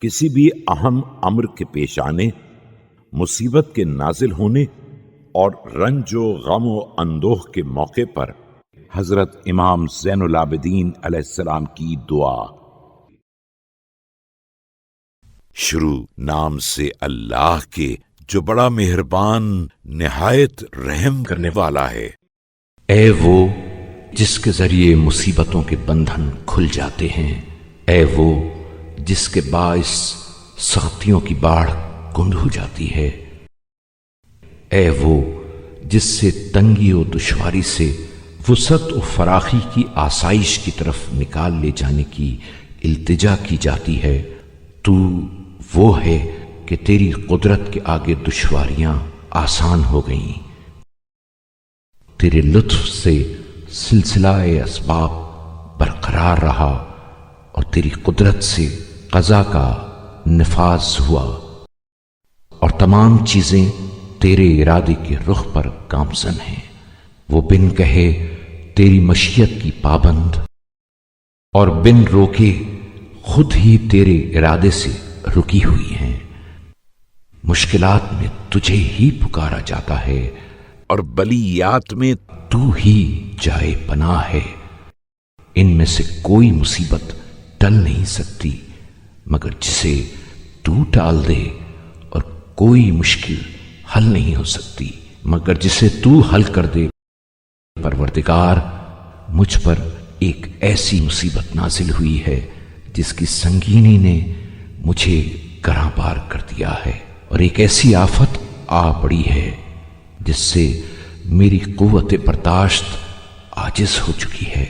کسی بھی اہم امر کے پیش آنے، مصیبت کے نازل ہونے اور رنج و غم و اندوہ کے موقع پر حضرت امام زین العابدین علیہ السلام کی دعا۔ شروع نام سے اللہ کے جو بڑا مہربان نہایت رحم کرنے والا ہے۔ اے وہ جس کے ذریعے مصیبتوں کے بندھن کھل جاتے ہیں، اے وہ جس کے باعث سختیوں کی باڑھ کند ہو جاتی ہے، اے وہ جس سے تنگی و دشواری سے وسعت و فراخی کی آسائش کی طرف نکال لے جانے کی التجا کی جاتی ہے، تو وہ ہے کہ تیری قدرت کے آگے دشواریاں آسان ہو گئیں۔ تیرے لطف سے سلسلہ اسباب برقرار رہا اور تیری قدرت سے قضا کا نفاذ ہوا، اور تمام چیزیں تیرے ارادے کے رخ پر گامزن ہیں۔ وہ بن کہے تیری مشیت کی پابند اور بن روکے خود ہی تیرے ارادے سے رکی ہوئی ہیں۔ مشکلات میں تجھے ہی پکارا جاتا ہے اور بلیات میں تو ہی جائے پناہ ہے۔ ان میں سے کوئی مصیبت ٹل نہیں سکتی مگر جسے تو ٹال دے، اور کوئی مشکل حل نہیں ہو سکتی مگر جسے تو حل کر دے۔ پروردگار، مجھ پر ایک ایسی مصیبت نازل ہوئی ہے جس کی سنگینی نے مجھے گراں بار کر دیا ہے، اور ایک ایسی آفت آ پڑی ہے جس سے میری قوت برداشت عاجز ہو چکی ہے۔